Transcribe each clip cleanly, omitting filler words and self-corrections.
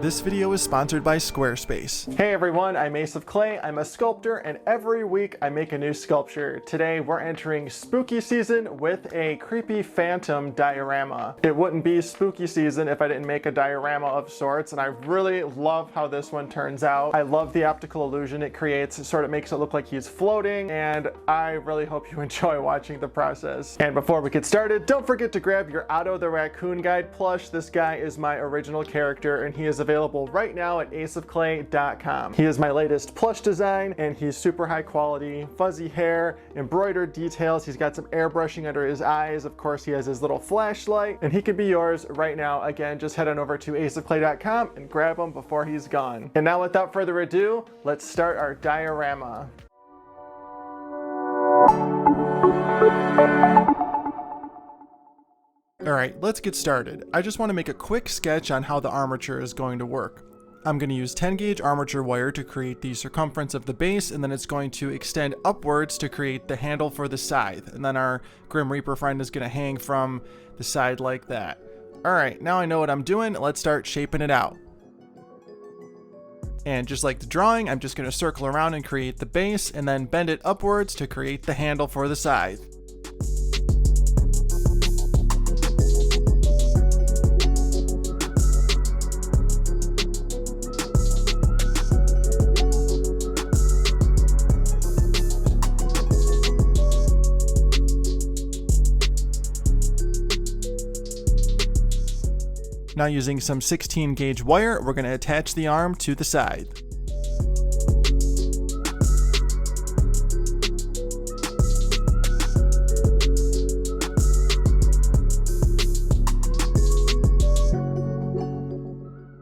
This video is sponsored by Squarespace. Hey everyone, I'm Ace of Clay. I'm a sculptor and every week I make a new sculpture. Today we're entering spooky season with a creepy phantom diorama. It wouldn't be spooky season if I didn't make a diorama of sorts, and I really love how this one turns out. I love the optical illusion it creates. It sort of makes it look like he's floating, and I really hope you enjoy watching the process. And before we get started, don't forget to grab your Otto the Raccoon Guide plush. This guy is my original character and he is available right now at aceofclay.com. He is my latest plush design and he's super high quality, fuzzy hair, embroidered details. He's got some airbrushing under his eyes. Of course, he has his little flashlight and he could be yours right now. Again, just head on over to aceofclay.com and grab him before he's gone. And now without further ado, let's start our diorama. Alright, let's get started. I just want to make a quick sketch on how the armature is going to work. I'm going to use 10 gauge armature wire to create the circumference of the base, and then it's going to extend upwards to create the handle for the scythe, and then our Grim Reaper friend is going to hang from the side like that. Alright, now I know what I'm doing, let's start shaping it out. And just like the drawing, I'm just going to circle around and create the base, and then bend it upwards to create the handle for the scythe. Now using some 16 gauge wire, we're going to attach the arm to the scythe.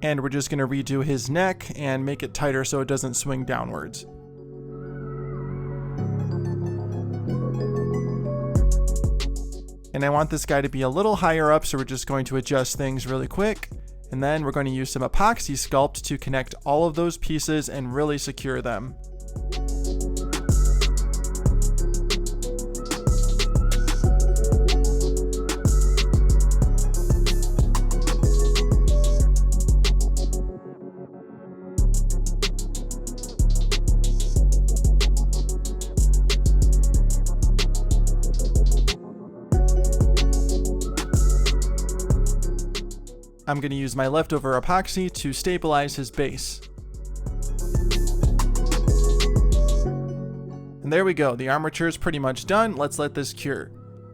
And we're just going to redo his neck and make it tighter so it doesn't swing downwards. And I want this guy to be a little higher up, so we're just going to adjust things really quick. And then we're going to use some epoxy sculpt to connect all of those pieces and really secure them. I'm going to use my leftover epoxy to stabilize his base. And there we go, the armature is pretty much done. Let's let this cure.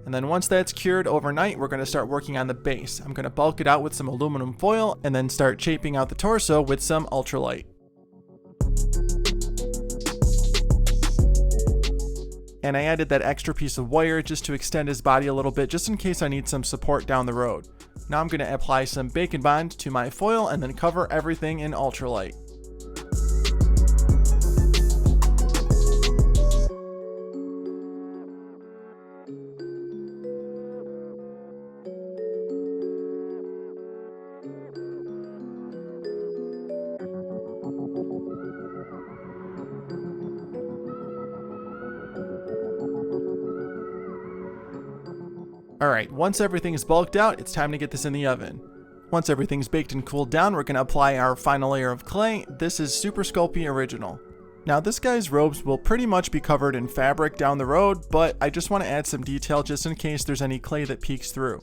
And then once that's cured overnight, we're going to start working on the base. I'm going to bulk it out with some aluminum foil and then start shaping out the torso with some ultralight. And I added that extra piece of wire just to extend his body a little bit, just in case I need some support down the road. Now I'm going to apply some Bacon Bond to my foil and then cover everything in ultralight. Alright, once everything is bulked out, it's time to get this in the oven. Once everything's baked and cooled down, we're going to apply our final layer of clay. This is Super Sculpey Original. Now this guy's robes will pretty much be covered in fabric down the road, but I just want to add some detail just in case there's any clay that peeks through.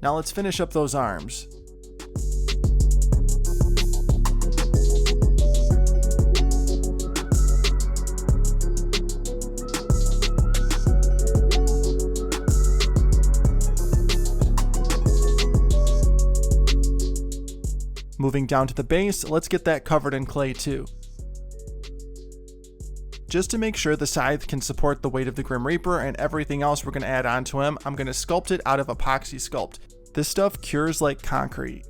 Now let's finish up those arms. Moving down to the base, let's get that covered in clay too. Just to make sure the scythe can support the weight of the Grim Reaper and everything else we're going to add onto him, I'm going to sculpt it out of epoxy sculpt. This stuff cures like concrete.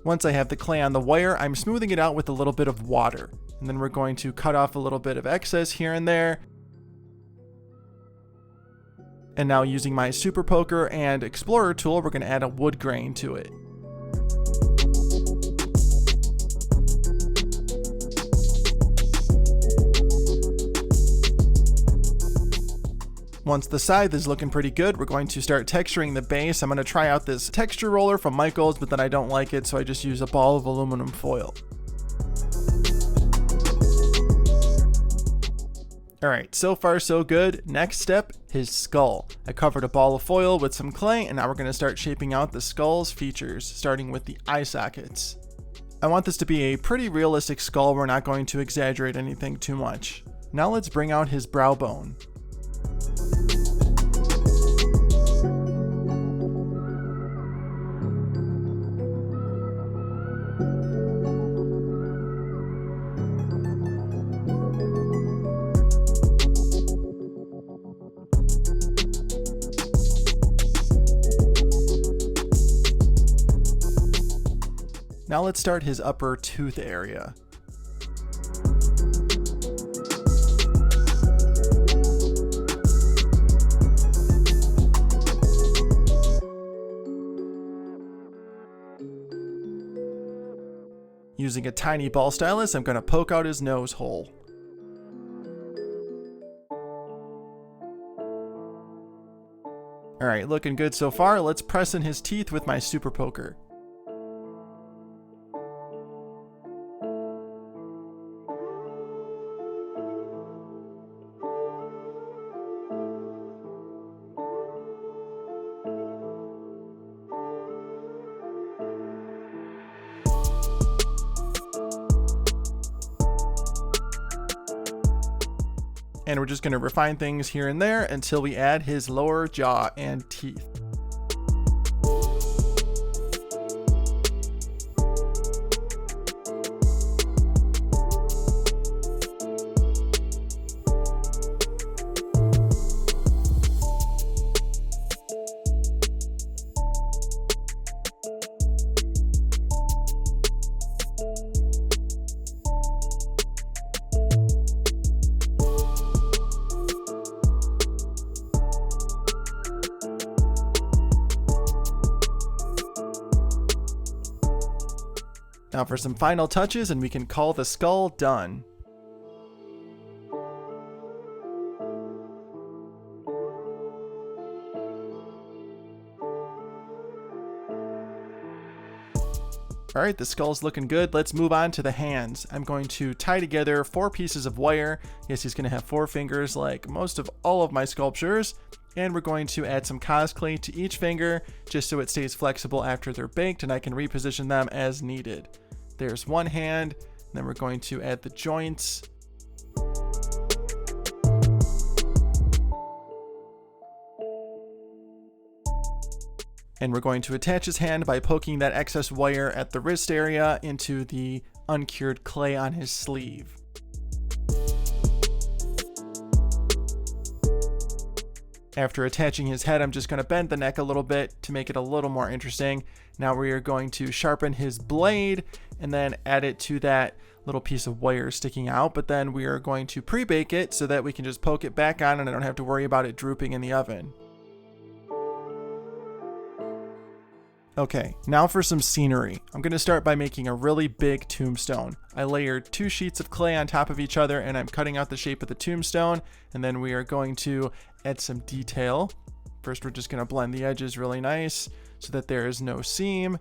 Once I have the clay on the wire, I'm smoothing it out with a little bit of water. And then we're going to cut off a little bit of excess here and there. And now using my Super Poker and Explorer tool, we're going to add a wood grain to it. Once the scythe is looking pretty good, we're going to start texturing the base. I'm going to try out this texture roller from Michaels, but then I don't like it, so I just use a ball of aluminum foil. Alright, so far so good. Next step, his skull. I covered a ball of foil with some clay, and now we're going to start shaping out the skull's features, starting with the eye sockets. I want this to be a pretty realistic skull. We're not going to exaggerate anything too much. Now let's bring out his brow bone. Now let's start his upper tooth area. Using a tiny ball stylus, I'm going to poke out his nose hole. Alright, looking good so far. Let's press in his teeth with my super poker. And we're just going to refine things here and there until we add his lower jaw and teeth. Now for some final touches, and we can call the skull done. Alright, the skull's looking good. Let's move on to the hands. I'm going to tie together 4 pieces of wire. Yes, he's going to have 4 fingers like most of all of my sculptures. And we're going to add some cosclay to each finger just so it stays flexible after they're baked and I can reposition them as needed. There's one hand, and then we're going to add the joints. And we're going to attach his hand by poking that excess wire at the wrist area into the uncured clay on his sleeve. After attaching his head, I'm just going to bend the neck a little bit to make it a little more interesting. Now we are going to sharpen his blade and then add it to that little piece of wire sticking out. But then we are going to pre-bake it so that we can just poke it back on and I don't have to worry about it drooping in the oven. Okay, now for some scenery. I'm going to start by making a really big tombstone. I layered 2 sheets of clay on top of each other and I'm cutting out the shape of the tombstone, and then we are going to add some detail. First, we're just going to blend the edges really nice so that there is no seam.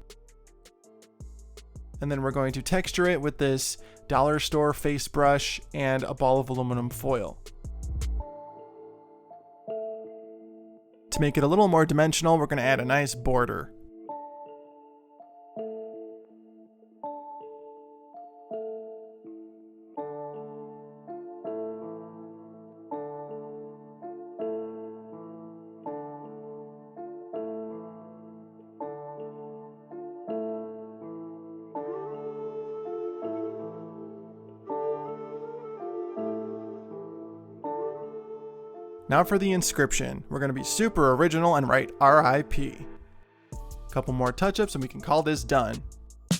And then we're going to texture it with this dollar store face brush and a ball of aluminum foil. To make it a little more dimensional, we're going to add a nice border. Now for the inscription. We're going to be super original and write RIP. Couple more touch-ups and we can call this done.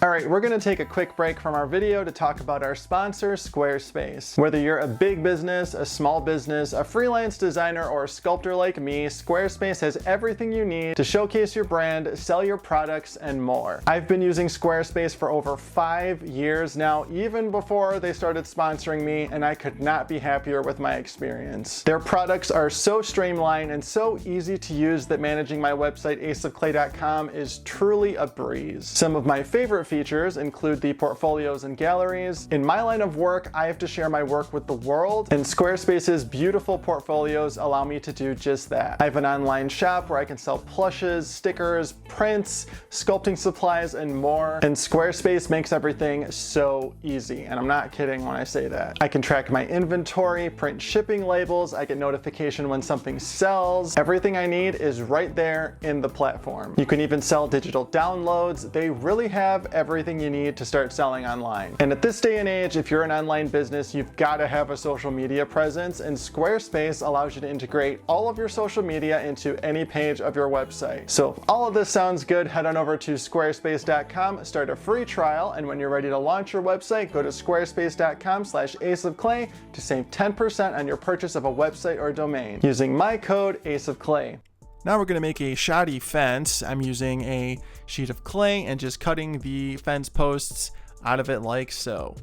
All right, we're gonna take a quick break from our video to talk about our sponsor, Squarespace. Whether you're a big business, a small business, a freelance designer, or a sculptor like me, Squarespace has everything you need to showcase your brand, sell your products, and more. I've been using Squarespace for over 5 years now, even before they started sponsoring me, and I could not be happier with my experience. Their products are so streamlined and so easy to use that managing my website, aceofclay.com, is truly a breeze. Some of my favorite features include the portfolios and galleries. In my line of work, I have to share my work with the world, and Squarespace's beautiful portfolios allow me to do just that. I have an online shop where I can sell plushes, stickers, prints, sculpting supplies, and more, and Squarespace makes everything so easy, and I'm not kidding when I say that. I can track my inventory, print shipping labels, I get notification when something sells. Everything I need is right there in the platform. You can even sell digital downloads. They really have everything you need to start selling online. And at this day and age, if you're an online business, you've got to have a social media presence, and Squarespace allows you to integrate all of your social media into any page of your website. So if all of this sounds good, head on over to squarespace.com, start a free trial, and when you're ready to launch your website, go to squarespace.com/aceofclay to save 10% on your purchase of a website or domain using my code ACEOFCLAY. Now we're going to make a shoddy fence. I'm using a sheet of clay and just cutting the fence posts out of it like so.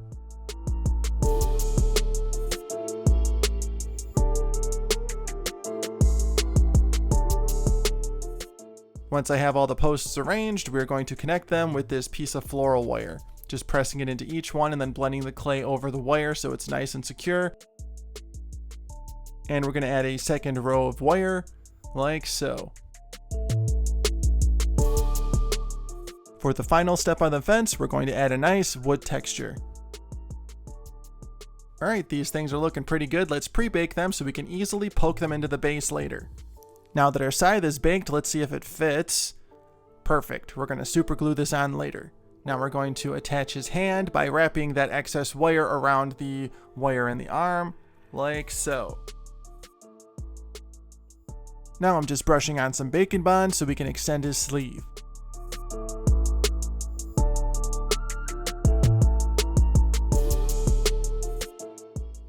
Once I have all the posts arranged, we're going to connect them with this piece of floral wire. Just pressing it into each one and then blending the clay over the wire so it's nice and secure. And we're going to add a second row of wire like so. For the final step on the fence, we're going to add a nice wood texture. All right, these things are looking pretty good. Let's pre-bake them so we can easily poke them into the base later. Now that our scythe is baked, let's see if it fits. Perfect. We're going to super glue this on later. Now we're going to attach his hand by wrapping that excess wire around the wire in the arm, like so. Now I'm just brushing on some Bacon Bond so we can extend his sleeve.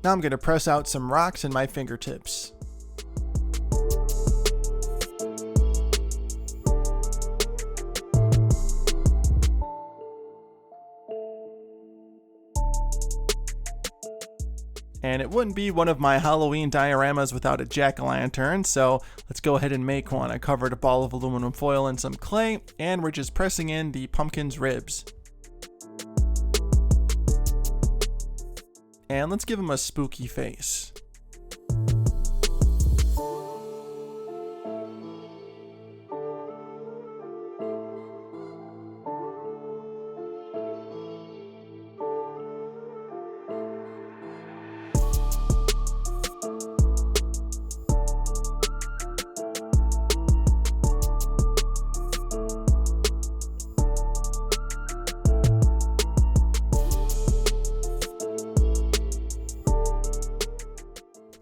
Now I'm going to press out some rocks in my fingertips. And it wouldn't be one of my Halloween dioramas without a jack-o'-lantern, so let's go ahead and make one. I covered a ball of aluminum foil in some clay, and we're just pressing in the pumpkin's ribs. And let's give him a spooky face.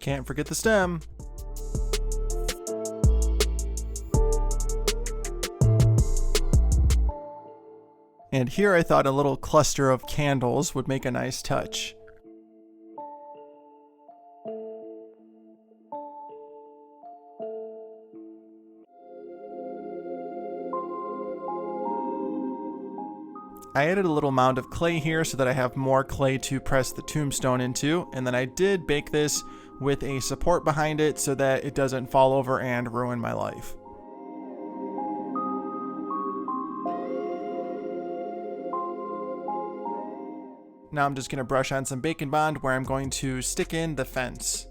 Can't forget the stem. And here I thought a little cluster of candles would make a nice touch. I added a little mound of clay here so that I have more clay to press the tombstone into, and then I did bake this with a support behind it so that it doesn't fall over and ruin my life. Now I'm just going to brush on some Bacon Bond where I'm going to stick in the fence.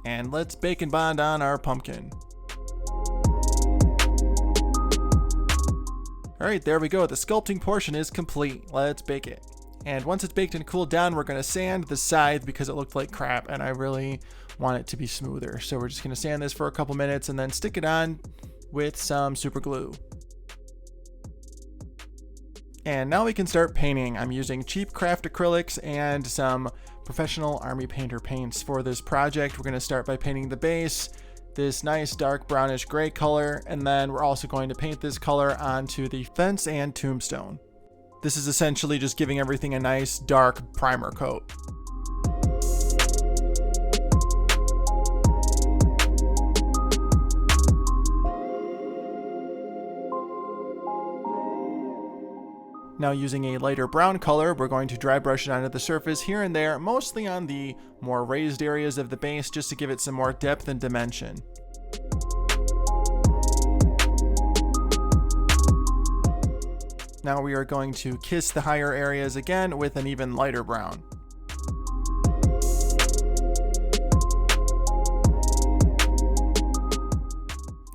And let's Bacon Bond on our pumpkin. Alright, there we go. The sculpting portion is complete. Let's bake it. And once it's baked and cooled down, we're going to sand the scythe because it looked like crap and I really want it to be smoother. So we're just going to sand this for a couple minutes and then stick it on with some super glue. And now we can start painting. I'm using cheap craft acrylics and some professional army painter paints. For this project, we're going to start by painting the base, this nice dark brownish gray color, and then we're also going to paint this color onto the fence and tombstone. This is essentially just giving everything a nice dark primer coat. Now using a lighter brown color, we're going to dry brush it onto the surface here and there, mostly on the more raised areas of the base, just to give it some more depth and dimension. Now we are going to kiss the higher areas again with an even lighter brown.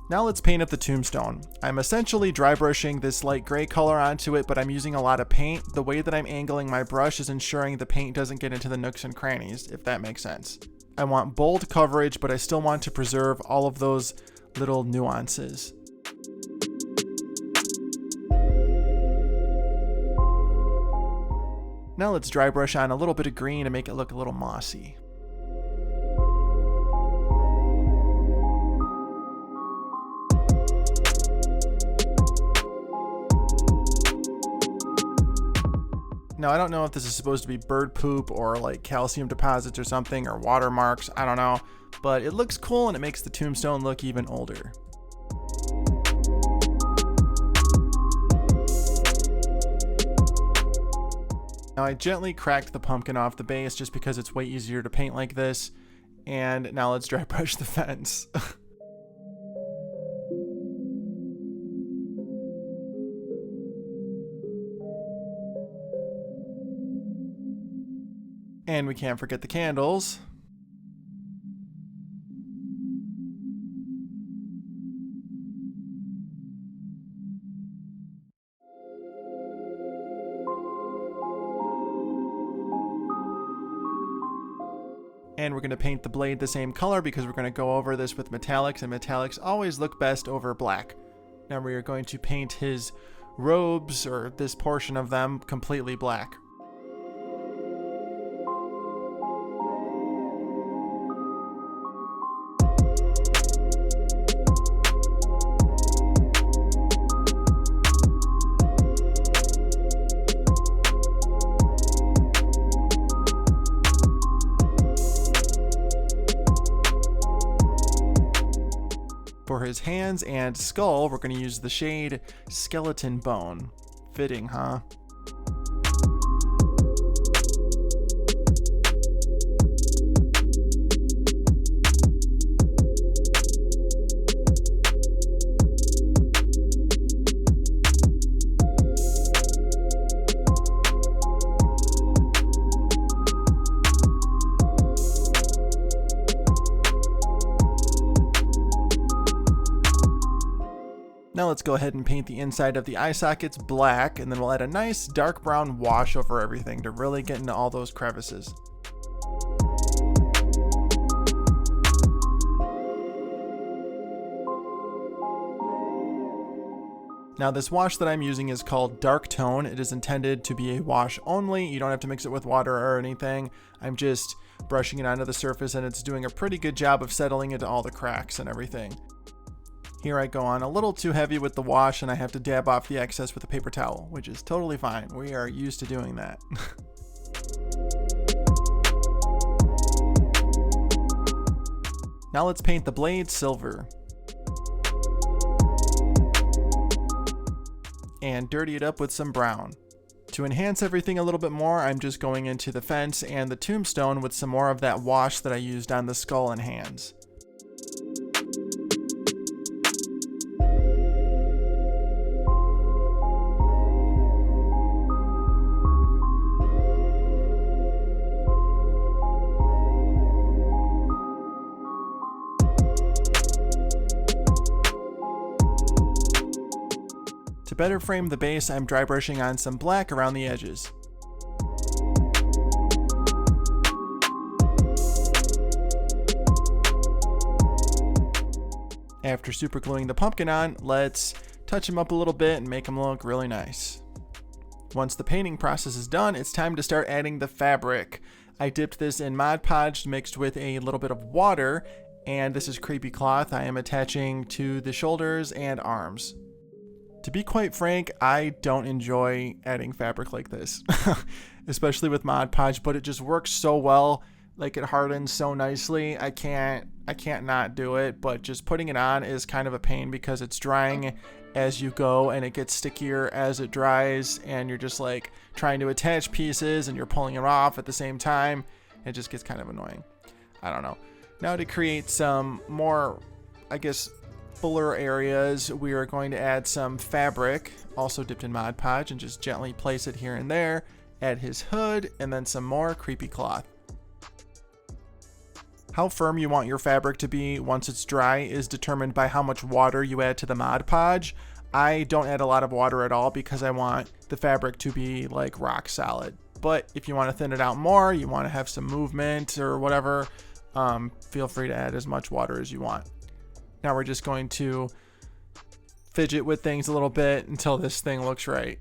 Now let's paint up the tombstone. I'm essentially dry brushing this light gray color onto it, but I'm using a lot of paint. The way that I'm angling my brush is ensuring the paint doesn't get into the nooks and crannies, if that makes sense. I want bold coverage, but I still want to preserve all of those little nuances. Now let's dry brush on a little bit of green to make it look a little mossy. Now, I don't know if this is supposed to be bird poop or like calcium deposits or something, or watermarks, I don't know, but it looks cool and it makes the tombstone look even older. Now, I gently cracked the pumpkin off the base just because it's way easier to paint like this, and now let's dry brush the fence. And we can't forget the candles. And we're going to paint the blade the same color because we're going to go over this with metallics, and metallics always look best over black. Now we are going to paint his robes, or this portion of them, completely black. For his hands and skull, we're going to use the shade Skeleton Bone. Fitting, huh? Now let's go ahead and paint the inside of the eye sockets black, and then we'll add a nice dark brown wash over everything to really get into all those crevices. Now this wash that I'm using is called Dark Tone. It is intended to be a wash only. You don't have to mix it with water or anything. I'm just brushing it onto the surface, and it's doing a pretty good job of settling into all the cracks and everything. Here I go on a little too heavy with the wash, and I have to dab off the excess with a paper towel, which is totally fine. We are used to doing that. Now let's paint the blade silver. And dirty it up with some brown. To enhance everything a little bit more, I'm just going into the fence and the tombstone with some more of that wash that I used on the skull and hands. To better frame the base, I'm dry brushing on some black around the edges. After super gluing the pumpkin on, let's touch him up a little bit and make him look really nice. Once the painting process is done, it's time to start adding the fabric. I dipped this in Mod Podge mixed with a little bit of water, and this is creepy cloth I am attaching to the shoulders and arms. To be quite frank, I don't enjoy adding fabric like this, especially with Mod Podge, but it just works so well. Like, it hardens so nicely. I can't not do it, but just putting it on is kind of a pain because it's drying as you go and it gets stickier as it dries, and you're just like trying to attach pieces and you're pulling it off at the same time. It just gets kind of annoying. I don't know. Now, to create some more, I guess, fuller areas, we are going to add some fabric, also dipped in Mod Podge, and just gently place it here and there. Add his hood, and then some more creepy cloth. How firm you want your fabric to be once it's dry is determined by how much water you add to the Mod Podge. I don't add a lot of water at all because I want the fabric to be like rock solid. But if you want to thin it out more, you want to have some movement or whatever, feel free to add as much water as you want. Now we're just going to fidget with things a little bit until this thing looks right.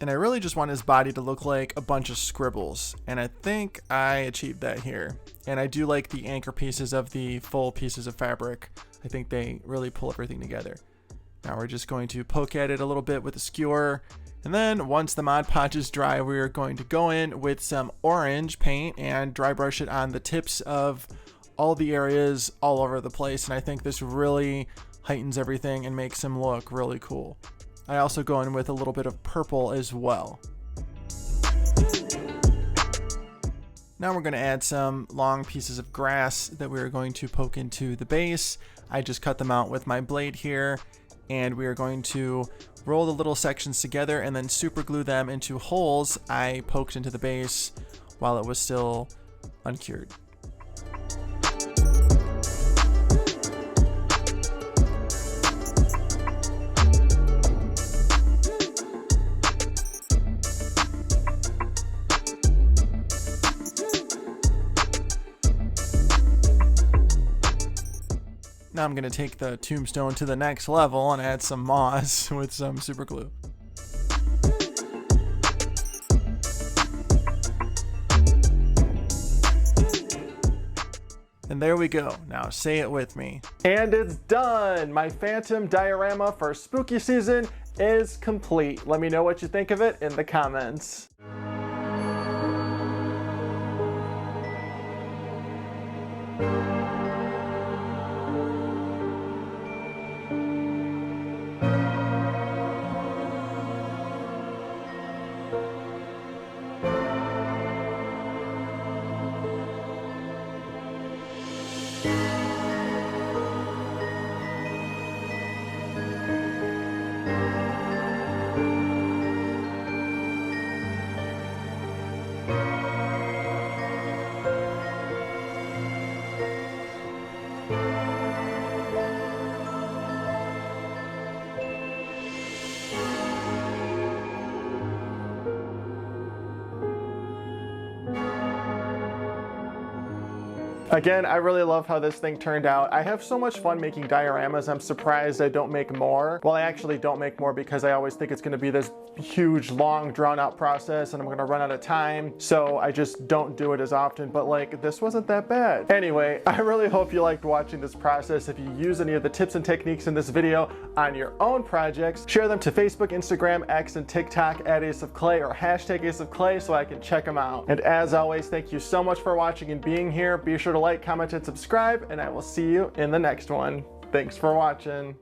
And I really just want his body to look like a bunch of scribbles, and I think I achieved that here. And I do like the anchor pieces of the full pieces of fabric. I think they really pull everything together. Now we're just going to poke at it a little bit with a skewer, and then once the Mod Podge is dry, we're going to go in with some orange paint and dry brush it on the tips of all the areas all over the place, and I think this really heightens everything and makes him look really cool. I also go in with a little bit of purple as well. Now we're going to add some long pieces of grass that we're going to poke into the base. I just cut them out with my blade here, and we are going to roll the little sections together and then super glue them into holes I poked into the base while it was still uncured. Now I'm going to take the tombstone to the next level and add some moss with some super glue. And there we go. Now say it with me. And it's done! My Phantom diorama for spooky season is complete. Let me know what you think of it in the comments. Again, I really love how this thing turned out. I have so much fun making dioramas. I'm surprised I don't make more. Well, I actually don't make more because I always think it's going to be this huge, long, drawn-out process and I'm going to run out of time. So I just don't do it as often, but like, this wasn't that bad. Anyway, I really hope you liked watching this process. If you use any of the tips and techniques in this video on your own projects, share them to Facebook, Instagram, X, and TikTok at Ace of Clay or hashtag Ace of Clay so I can check them out. And as always, thank you so much for watching and being here. Be sure to like, comment, and subscribe, and I will see you in the next one. Thanks for watching.